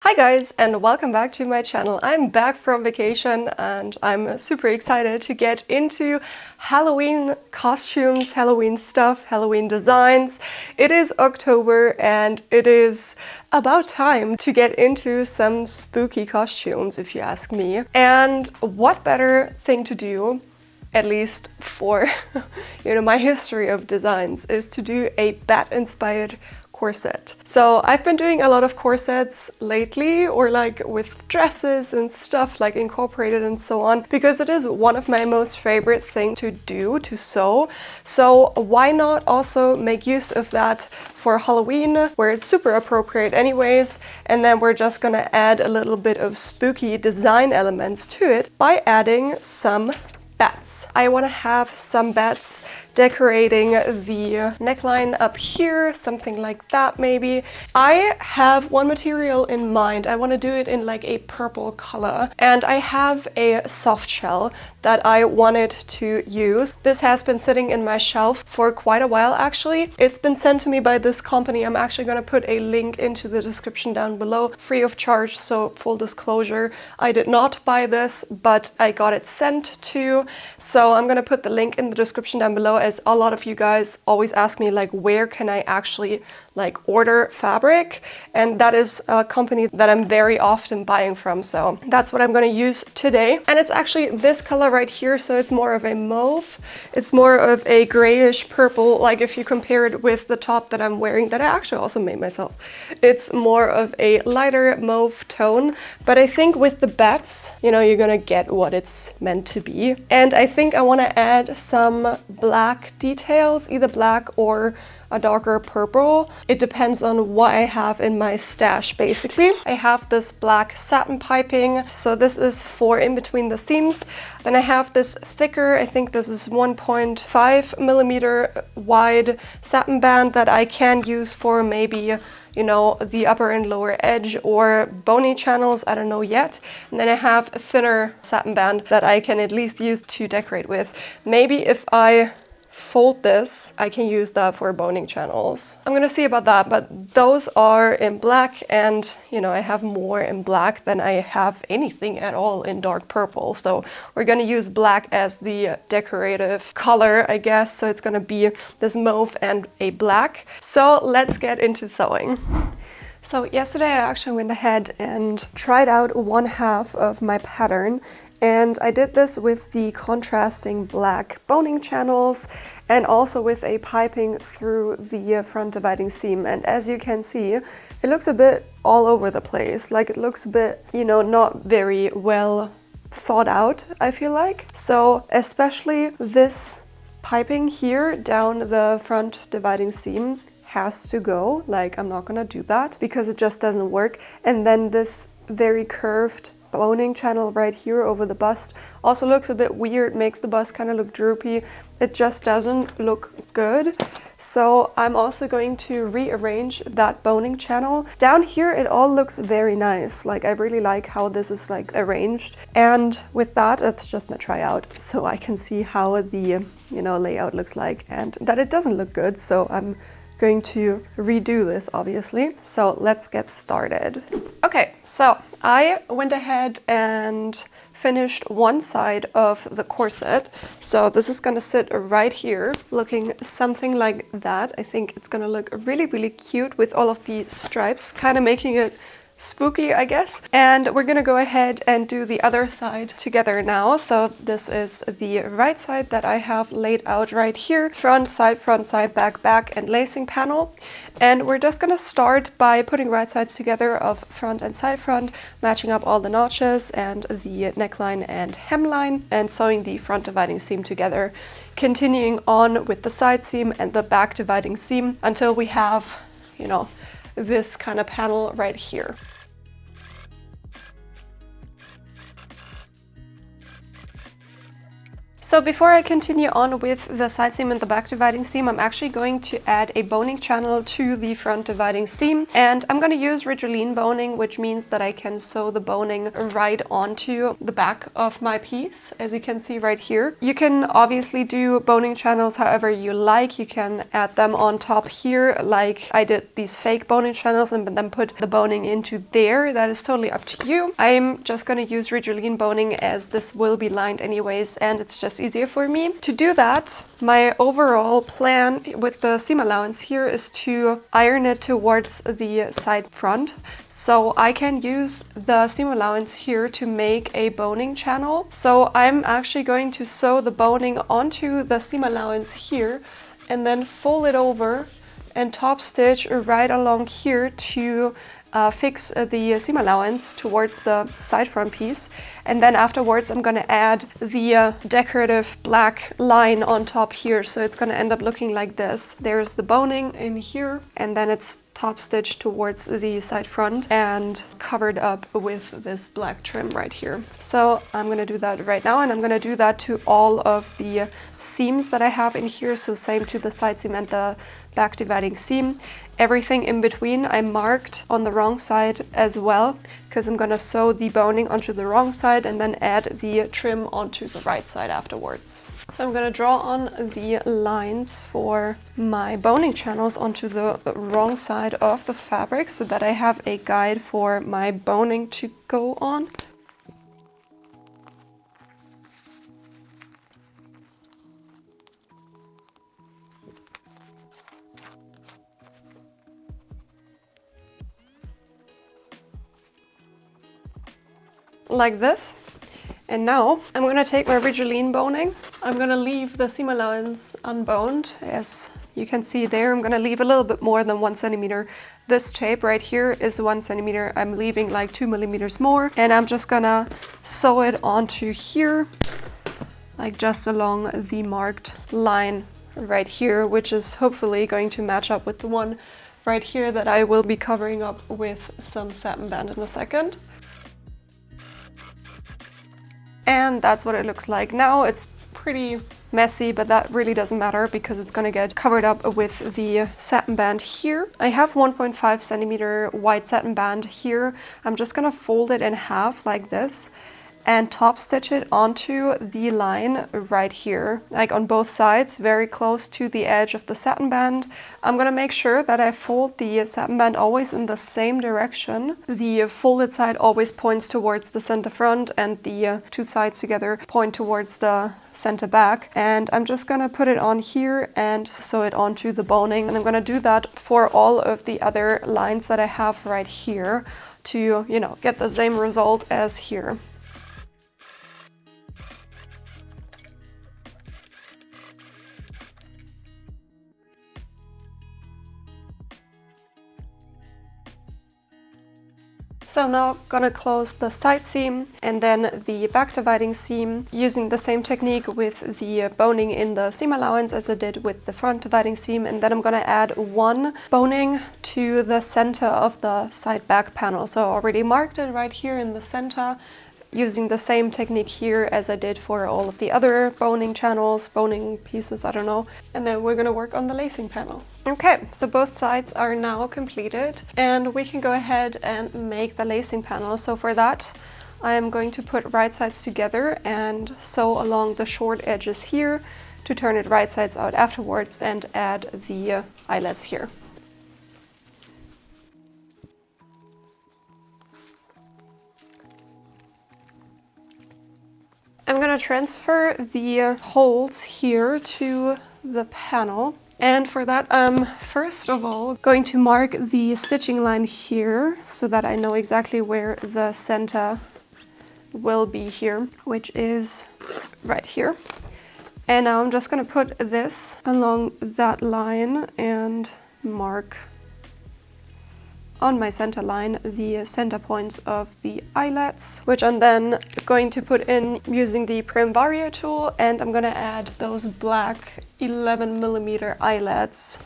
Hi guys, and welcome back to my channel. I'm back from vacation and I'm super excited to get into Halloween costumes, Halloween stuff, Halloween designs. It is October and it is about time to get into some spooky costumes, if you ask me. And what better thing to do, at least for my history of designs, is to do a bat-inspired corset. So I've been doing a lot of corsets lately, or like with dresses and stuff, like incorporated and so on, because it is one of my most favorite things to do, to sew. So why not also make use of that for Halloween, where it's super appropriate anyways, and then we're just gonna add a little bit of spooky design elements to it by adding some bats. I want to have some bats decorating the neckline up here, something like that maybe. I have one material in mind. I want to do it in like a purple color, and I have a soft shell that I wanted to use. This has been sitting in my shelf for quite a while actually. It's been sent to me by this company. I'm actually going to put a link into the description down below, free of charge, so full disclosure, I did not buy this, but I got it sent to. So I'm going to put the link in the description down below, as a lot of you guys always ask me like, where can I actually like order fabric? And that is a company that I'm very often buying from, so that's what I'm going to use today. And it's actually this color right here, so it's more of a mauve. It's more of a grayish purple, like if you compare it with the top that I'm wearing that I actually also made myself. It's more of a lighter mauve tone, but I think with the bats, you're gonna get what it's meant to be. And I think I want to add some black details, either black or a darker purple. It depends on what I have in my stash basically. I have this black satin piping, so this is for in between the seams. Then I have this thicker, I think this is 1.5 millimeter wide satin band that I can use for maybe the upper and lower edge or bony channels, I don't know yet. And then I have a thinner satin band that I can at least use to decorate with. Maybe if I fold this, I can use that for boning channels. I'm gonna see about that, but those are in black, and I have more in black than I have anything at all in dark purple. So we're gonna use black as the decorative color, I guess. So it's gonna be this mauve and a black. So let's get into sewing. So yesterday I actually went ahead and tried out one half of my pattern, and I did this with the contrasting black boning channels and also with a piping through the front dividing seam. And as you can see, it looks a bit all over the place. Like it looks a bit, not very well thought out, I feel like. So especially this piping here down the front dividing seam has to go. Like, I'm not gonna do that because it just doesn't work. And then this very curved boning channel right here over the bust also looks a bit weird, makes the bust kind of look droopy. It just doesn't look good. So I'm also going to rearrange that boning channel. Down here it all looks very nice. Like I really like how this is like arranged. And with that, it's just my tryout, so I can see how the layout looks like and that it doesn't look good. So I'm going to redo this obviously. So let's get started. Okay, so I went ahead and finished one side of the corset. So this is gonna sit right here, looking something like that. I think it's gonna look really, really cute with all of the stripes, kind of making it spooky, I guess. And we're gonna go ahead and do the other side together now. So this is the right side that I have laid out right here. Front side, back, back, and lacing panel. And we're just gonna start by putting right sides together of front and side front, matching up all the notches and the neckline and hemline, and sewing the front dividing seam together, continuing on with the side seam and the back dividing seam until we have, this kind of panel right here. So before I continue on with the side seam and the back dividing seam, I'm actually going to add a boning channel to the front dividing seam. And I'm going to use Ridgeline boning, which means that I can sew the boning right onto the back of my piece, as you can see right here. You can obviously do boning channels however you like. You can add them on top here, like I did these fake boning channels, and then put the boning into there. That is totally up to you. I'm just going to use Ridgeline boning as this will be lined anyways, and it's just easier for me. To do that, my overall plan with the seam allowance here is to iron it towards the side front. So I can use the seam allowance here to make a boning channel. So I'm actually going to sew the boning onto the seam allowance here and then fold it over and top stitch right along here to fix the seam allowance towards the side front piece. And then afterwards I'm going to add the decorative black line on top here, so it's going to end up looking like this. There's the boning in here, and then it's top stitched towards the side front and covered up with this black trim right here. So I'm going to do that right now, and I'm going to do that to all of the seams that I have in here, so same to the side seam and the back dividing seam. Everything in between I marked on the wrong side as well, because I'm going to sew the boning onto the wrong side and then add the trim onto the right side afterwards. So I'm going to draw on the lines for my boning channels onto the wrong side of the fabric so that I have a guide for my boning to go on. Like this. And now I'm going to take my Ridgeline boning. I'm going to leave the seam allowance unboned. As you can see there, I'm going to leave a little bit more than 1 centimeter. This tape right here is 1 centimeter. I'm leaving like 2 millimeters more, and I'm just gonna sew it onto here, like just along the marked line right here, which is hopefully going to match up with the one right here that I will be covering up with some satin band in a second. And that's what it looks like now. It's pretty messy, but that really doesn't matter because it's gonna get covered up with the satin band here. I have 1.5 centimeter white satin band here. I'm just gonna fold it in half like this and top stitch it onto the line right here, like on both sides, very close to the edge of the satin band. I'm gonna make sure that I fold the satin band always in the same direction. The folded side always points towards the center front, and the two sides together point towards the center back. And I'm just gonna put it on here and sew it onto the boning. And I'm gonna do that for all of the other lines that I have right here to, you know, get the same result as here. So I'm now gonna close the side seam and then the back dividing seam using the same technique with the boning in the seam allowance as I did with the front dividing seam, and then I'm gonna add one boning to the center of the side back panel. So I already marked it right here in the center, using the same technique here as I did for all of the other boning channels, boning pieces, I don't know. And then we're gonna work on the lacing panel. Okay, so both sides are now completed and we can go ahead and make the lacing panel. So for that, I am going to put right sides together and sew along the short edges here to turn it right sides out afterwards and add the eyelets here. I'm going to transfer the holes here to the panel, and for that I'm first of all going to mark the stitching line here so that I know exactly where the center will be here, which is right here. And now I'm just going to put this along that line and mark on my center line the center points of the eyelets, which I'm then going to put in using the Prim Vario tool, and I'm going to add those black 11mm eyelets.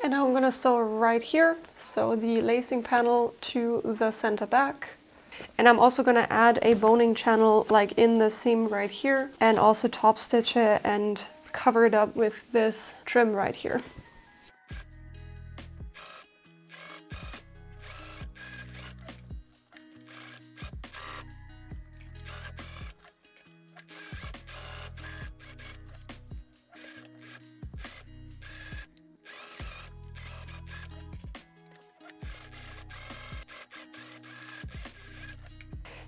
And now I'm gonna sew right here, sew the lacing panel to the center back. And I'm also gonna add a boning channel like in the seam right here, and also top stitch it and cover it up with this trim right here.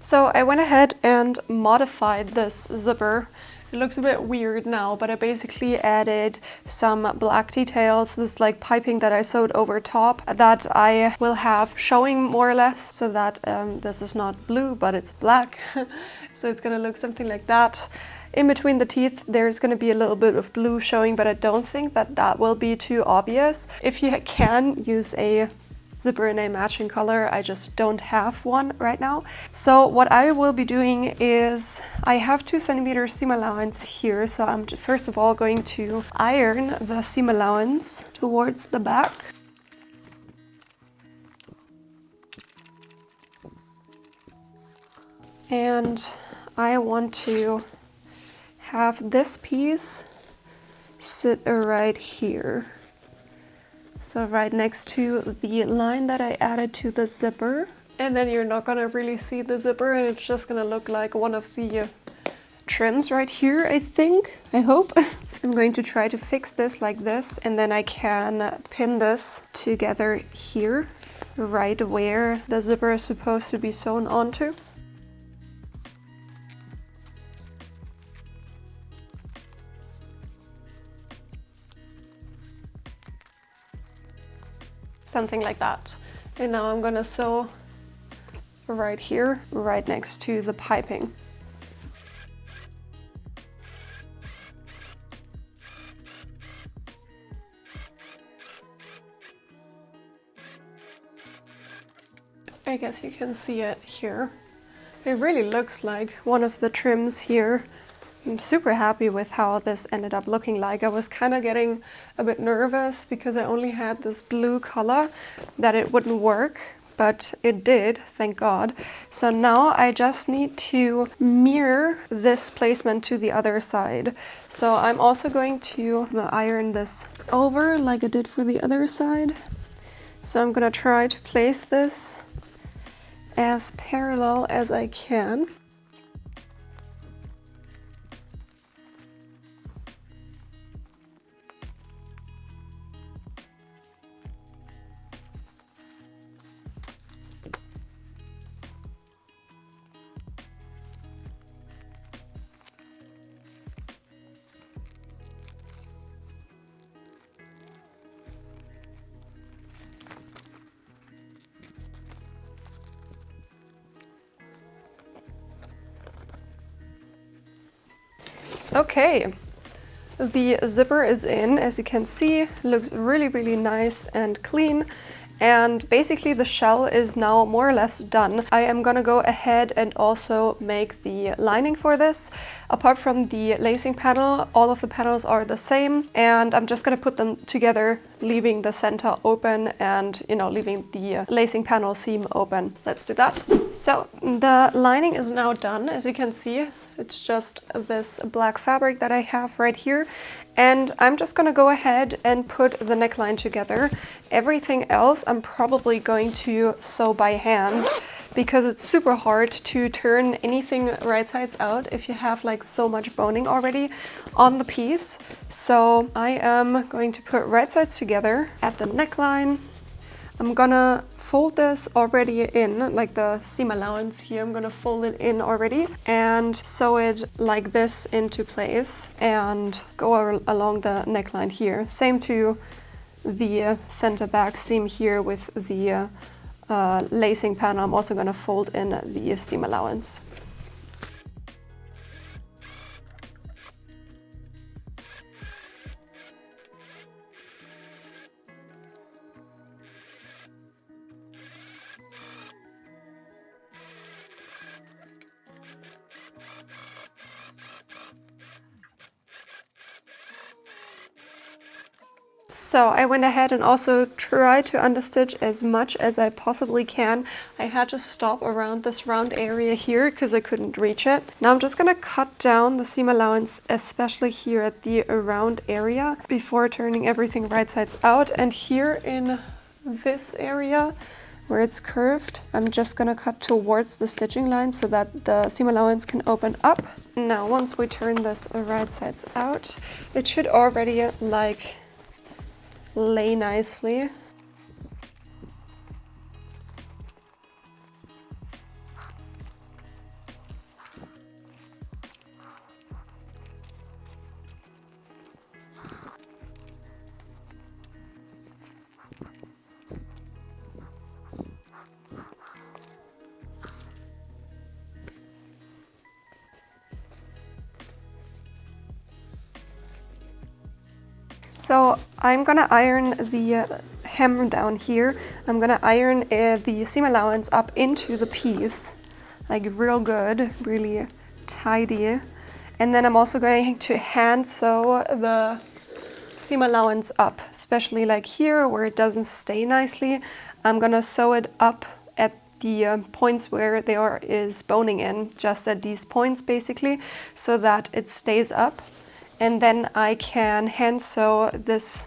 So I went ahead and modified this zipper. It looks a bit weird now, but I basically added some black details, this like piping that I sewed over top that I will have showing more or less, so that this is not blue, but it's black. So it's gonna look something like that. In between the teeth, there's gonna be a little bit of blue showing, but I don't think that that will be too obvious. If you can, use a zipper in a matching color. I just don't have one right now. So what I will be doing is, I have 2 cm seam allowance here. So I'm first of all going to iron the seam allowance towards the back. And I want to have this piece sit right here. So right next to the line that I added to the zipper. And then you're not gonna really see the zipper, and it's just gonna look like one of the trims right here, I think, I hope. I'm going to try to fix this like this, and then I can pin this together here, right where the zipper is supposed to be sewn onto. Something like that. And now I'm gonna sew right here, right next to the piping. I guess you can see it here. It really looks like one of the trims here. I'm super happy with how this ended up looking like. I was kind of getting a bit nervous because I only had this blue color, that it wouldn't work, but it did, thank God. So now I just need to mirror this placement to the other side. So I'm also going to iron this over like I did for the other side. So I'm gonna try to place this as parallel as I can. Okay, the zipper is in, as you can see, looks really, really nice and clean. And basically the shell is now more or less done. I am gonna go ahead and also make the lining for this. Apart from the lacing panel, all of the panels are the same, and I'm just gonna put them together, leaving the center open and, you know, leaving the lacing panel seam open. Let's do that. So the lining is now done, as you can see. It's just this black fabric that I have right here. And I'm just gonna go ahead and put the neckline together. Everything else I'm probably going to sew by hand, because it's super hard to turn anything right sides out if you have like so much boning already on the piece. So I am going to put right sides together at the neckline. I'm gonna fold this already in, like the seam allowance here, I'm gonna fold it in already and sew it like this into place and go along the neckline here. Same to the center back seam here with the lacing panel. I'm also gonna fold in the seam allowance. So I went ahead and also tried to understitch as much as I possibly can. I had to stop around this round area here because I couldn't reach it. Now I'm just gonna cut down the seam allowance, especially here at the round area, before turning everything right sides out. And here in this area where it's curved, I'm just gonna cut towards the stitching line so that the seam allowance can open up. Now once we turn this right sides out, it should already like lay nicely. So I'm gonna iron the hem down here. I'm gonna iron the seam allowance up into the piece, like real good, really tidy. And then I'm also going to hand sew the seam allowance up, especially like here where it doesn't stay nicely. I'm gonna sew it up at the points where there is boning in, just at these points basically, so that it stays up. And then I can hand sew this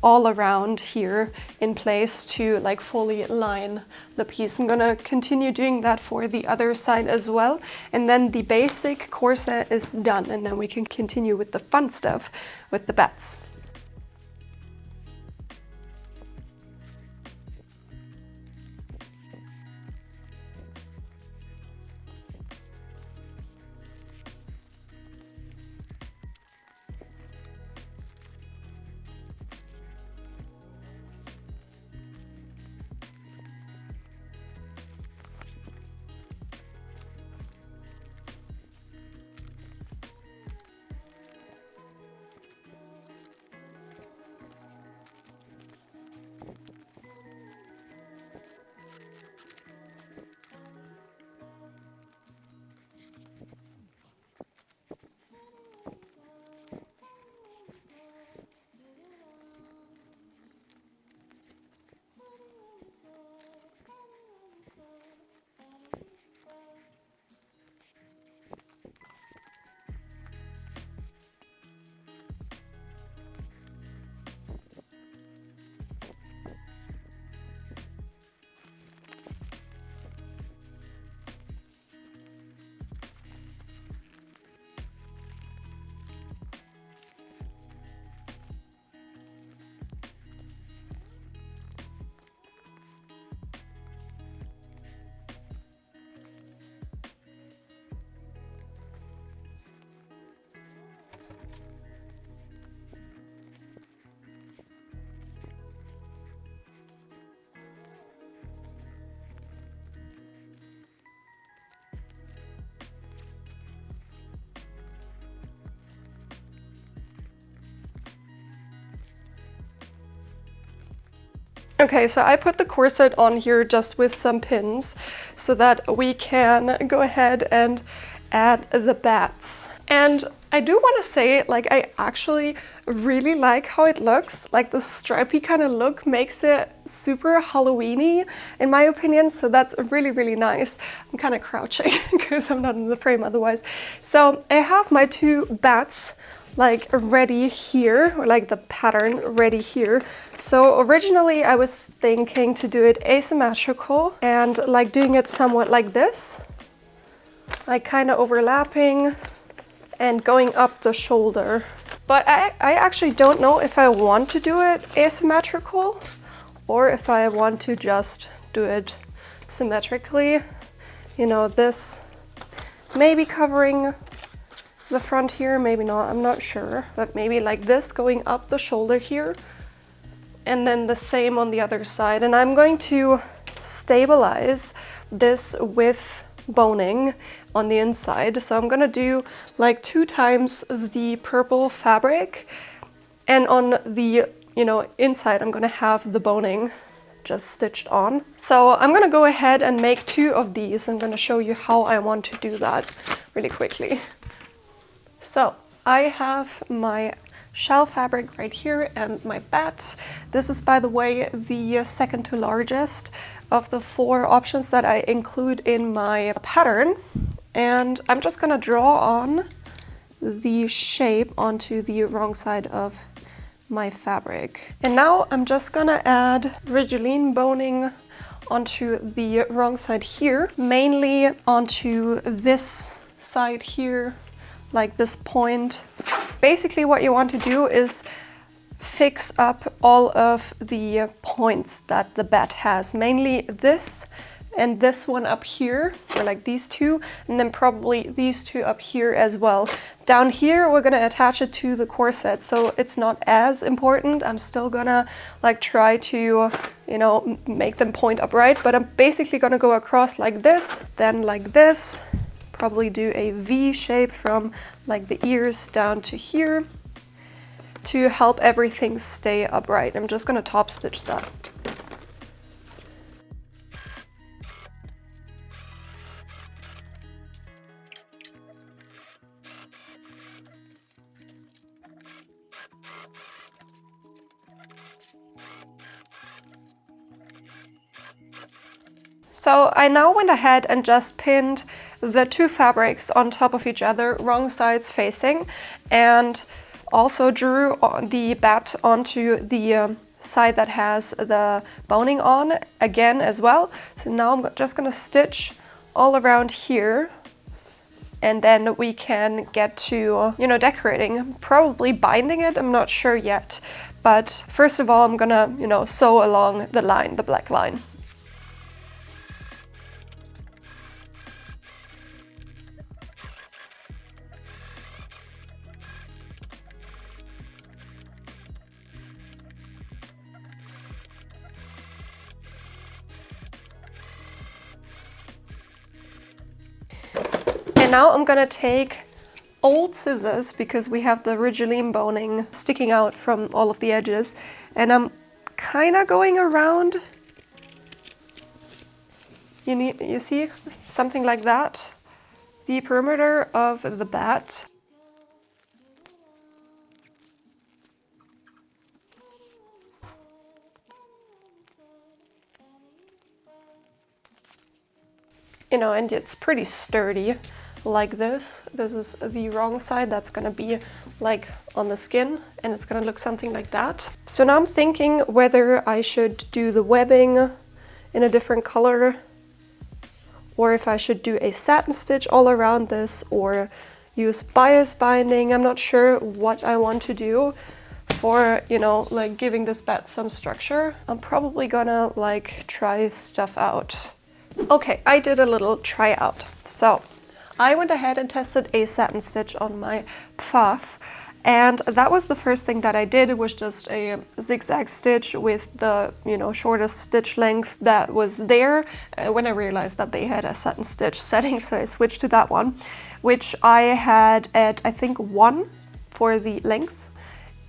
all around here in place to like fully line the piece. I'm gonna continue doing that for the other side as well. And then the basic corset is done, and then we can continue with the fun stuff with the bats. Okay, so I put the corset on here just with some pins so that we can go ahead and add the bats. And I do want to say, like, I actually really like how it looks. Like, the stripy kind of look makes it super Halloween-y in my opinion, so that's really, really nice. I'm kind of crouching because I'm not in the frame otherwise. So I have my two bats like ready here, or like the pattern ready here. So originally I was thinking to do it asymmetrical and like doing it somewhat like this, like kind of overlapping and going up the shoulder. But I actually don't know if I want to do it asymmetrical or if I want to just do it symmetrically. You know, this maybe covering the front here, maybe not, I'm not sure, but maybe like this going up the shoulder here, and then the same on the other side. And I'm going to stabilize this with boning on the inside. So I'm gonna do like 2 times the purple fabric, and on the, you know, inside I'm gonna have the boning just stitched on. So I'm gonna go ahead and make 2 of these. I'm gonna show you how I want to do that really quickly. So I have my shell fabric right here and my bat. This is, by the way, the second to largest of the 4 options that I include in my pattern. And I'm just gonna draw on the shape onto the wrong side of my fabric. And now I'm just gonna add Ridgeline boning onto the wrong side here, mainly onto this side here, like this point. Basically what you want to do is fix up all of the points that the bat has, mainly this and this one up here, or like these two, and then probably these two up here as well. Down here we're gonna attach it to the corset, so it's not as important. I'm still gonna like try to, you know, make them point upright, but I'm basically gonna go across like this, then like this, probably do a V shape from like the ears down to here to help everything stay upright. I'm just gonna top stitch that. So I now went ahead and just pinned the 2 fabrics on top of each other, wrong sides facing, and also drew the bat onto the side that has the boning on again as well. So now I'm just gonna stitch all around here, and then we can get to, you know, decorating, probably binding it, I'm not sure yet. But first of all, I'm gonna, you know, sew along the line, the black line. And now I'm gonna take old scissors, because we have the Ridgeline boning sticking out from all of the edges, and I'm kind of going around, you see, something like that, the perimeter of the bat. You know, and it's pretty sturdy like this. This is the wrong side, that's gonna be like on the skin, and it's gonna look something like that. So now I'm thinking whether I should do the webbing in a different color, or if I should do a satin stitch all around this, or use bias binding. I'm not sure what I want to do for, you know, like giving this bat some structure. I'm probably gonna like try stuff out. Okay, I did a little tryout. So I went ahead and tested a satin stitch on my puff, and that was the first thing that I did. It was just a zigzag stitch with the, you know, shortest stitch length that was there when I realized that they had a satin stitch setting, so I switched to that one, which I had at, I think, 1 for the length.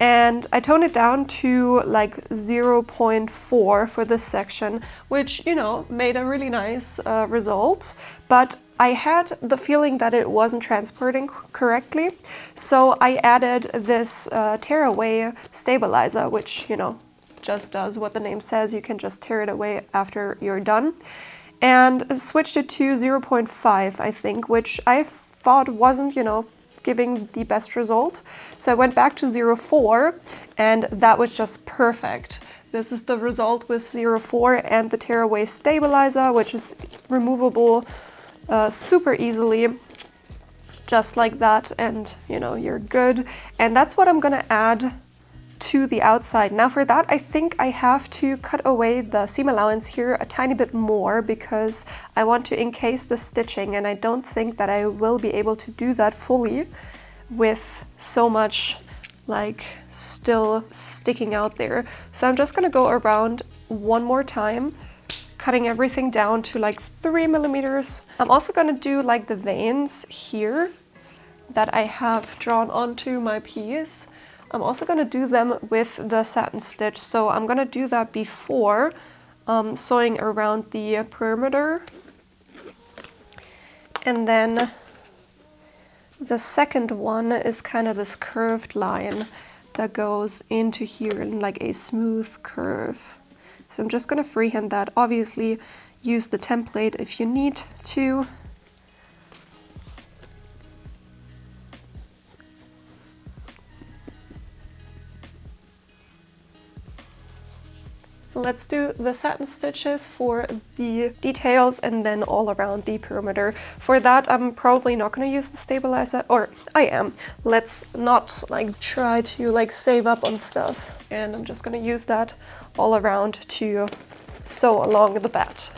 And I toned it down to like 0.4 for this section, which, you know, made a really nice result. But I had the feeling that it wasn't transporting correctly. So I added this tearaway stabilizer, which, you know, just does what the name says. You can just tear it away after you're done. And switched it to 0.5, I think, which I thought wasn't, you know, giving the best result. So I went back to 0.4, and that was just perfect. This is the result with 0.4 and the tearaway stabilizer, which is removable super easily, just like that, and you know, you're good. And that's what I'm gonna add to the outside. Now for that, I think I have to cut away the seam allowance here a tiny bit more, because I want to encase the stitching, and I don't think that I will be able to do that fully with so much like still sticking out there. So I'm just gonna go around one more time, cutting everything down to like 3 millimeters. I'm also gonna do like the veins here that I have drawn onto my piece. I'm also gonna do them with the satin stitch, so I'm gonna do that before sewing around the perimeter. And then the second one is kind of this curved line that goes into here in like a smooth curve. So I'm just gonna freehand that. Obviously, use the template if you need to. Let's do the satin stitches for the details and then all around the perimeter. For that, I'm probably not going to use the stabilizer, or I am. Let's not like try to like save up on stuff. And I'm just going to use that all around to sew along the bat.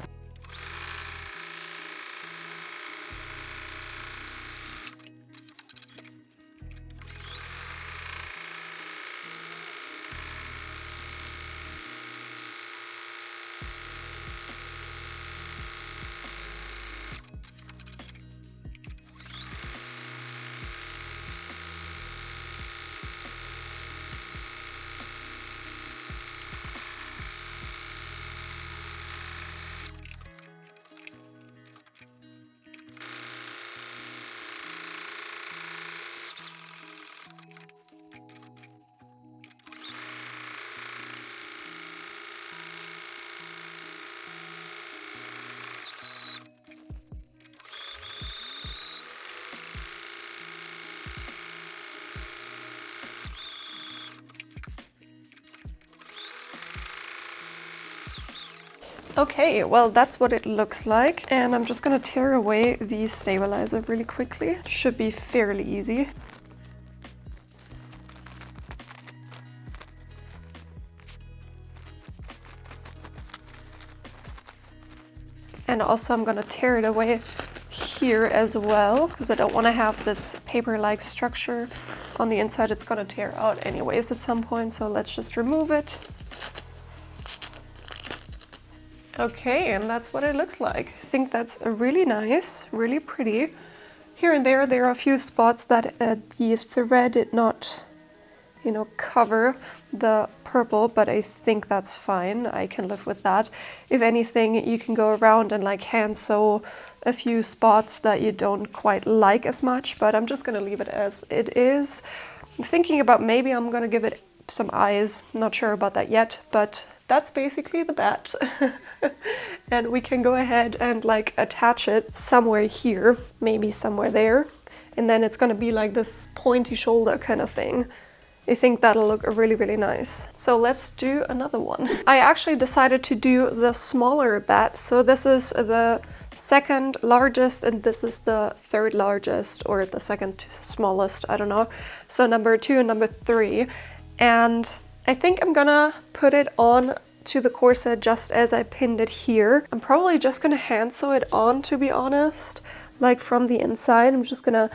Okay, well that's what it looks like, and I'm just gonna tear away the stabilizer really quickly. Should be fairly easy. And also I'm gonna tear it away here as well, because I don't want to have this paper-like structure on the inside. It's gonna tear out anyways at some point, so let's just remove it. Okay, and that's what it looks like. I think that's really nice, really pretty. Here and there are a few spots that the thread did not, you know, cover the purple, but I think that's fine. I can live with that. If anything, you can go around and like hand sew a few spots that you don't quite like as much, but I'm just gonna leave it as it is. I'm thinking about maybe I'm gonna give it some eyes. Not sure about that yet, but that's basically the bat. And we can go ahead and like attach it somewhere here, maybe somewhere there, and then it's gonna be like this pointy shoulder kind of thing. I think that'll look really, really nice. So let's do another one. I actually decided to do the smaller bat. So this is the second largest and this is the third largest, or the second smallest, I don't know. So number 2 and number 3. And I think I'm gonna put it on to the corset just as I pinned it here. I'm probably just gonna hand sew it on, to be honest, like from the inside. I'm just gonna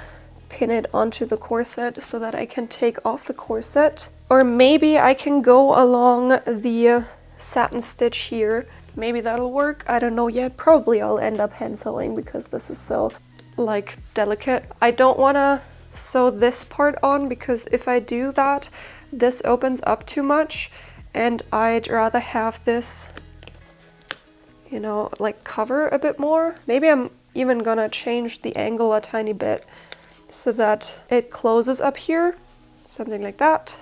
pin it onto the corset so that I can take off the corset. Or maybe I can go along the satin stitch here. Maybe that'll work, I don't know yet. Probably I'll end up hand sewing because this is so like delicate. I don't wanna sew this part on because if I do that, this opens up too much, and I'd rather have this, you know, like cover a bit more. Maybe I'm even gonna change the angle a tiny bit so that it closes up here, something like that.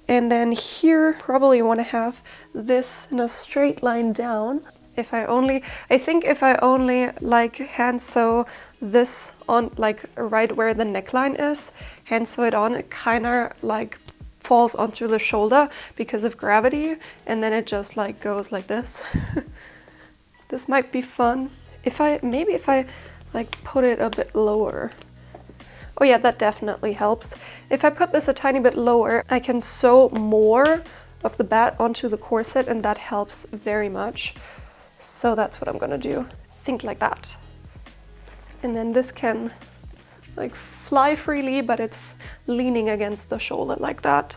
And then here, probably want to have this in a straight line down. I think if I only like hand sew this on like right where the neckline is, hand sew it on, it kind of like falls onto the shoulder because of gravity, and then it just like goes like this. This might be fun. Maybe if I like put it a bit lower. Oh yeah, that definitely helps. If I put this a tiny bit lower, I can sew more of the bat onto the corset, and that helps very much. So that's what I'm gonna do. Think like that. And then this can like fly freely, but it's leaning against the shoulder like that.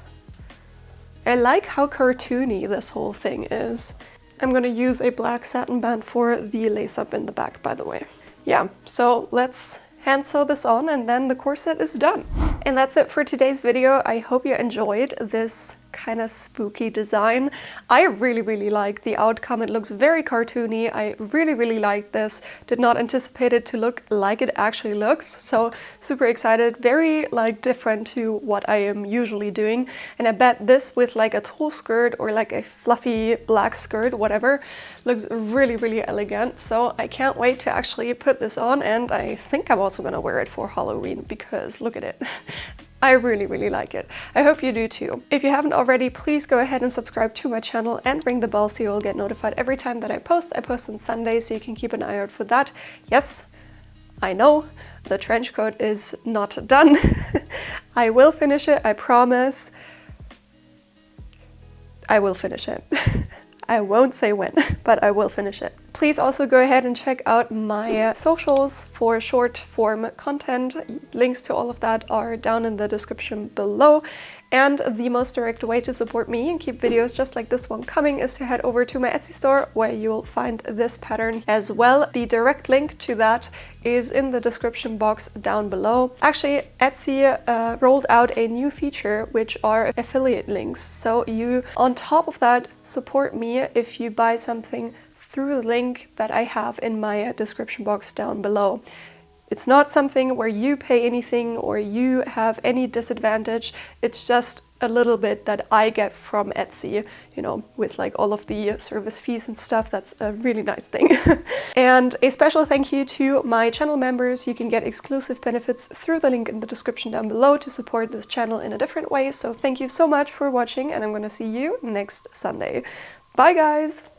I like how cartoony this whole thing is. I'm gonna use a black satin band for the lace up in the back, by the way. Yeah, so let's hand sew this on and then the corset is done. And that's it for today's video. I hope you enjoyed this kind of spooky design. I really like the outcome. It looks very cartoony. I really like this. Did not anticipate it to look like it actually looks. So super excited. Very like different to what I am usually doing. And I bet this with like a tulle skirt or like a fluffy black skirt, whatever, looks really elegant. So I can't wait to actually put this on, and I think I'm also gonna wear it for Halloween because look at it. I really like it. I hope you do too. If you haven't already, please go ahead and subscribe to my channel and ring the bell so you'll get notified every time that I post. I post on Sunday, so you can keep an eye out for that. Yes, I know the trench coat is not done. I will finish it, I promise. I will finish it. I won't say when, but I will finish it. Please also go ahead and check out my socials for short form content. Links to all of that are down in the description below. And the most direct way to support me and keep videos just like this one coming is to head over to my Etsy store, where you'll find this pattern as well. The direct link to that is in the description box down below. Actually, Etsy rolled out a new feature, which are affiliate links. So you, on top of that, support me if you buy something through the link that I have in my description box down below. It's not something where you pay anything or you have any disadvantage. It's just a little bit that I get from Etsy, you know, with like all of the service fees and stuff. That's a really nice thing. And a special thank you to my channel members. You can get exclusive benefits through the link in the description down below to support this channel in a different way. So thank you so much for watching, and I'm gonna see you next Sunday. Bye guys!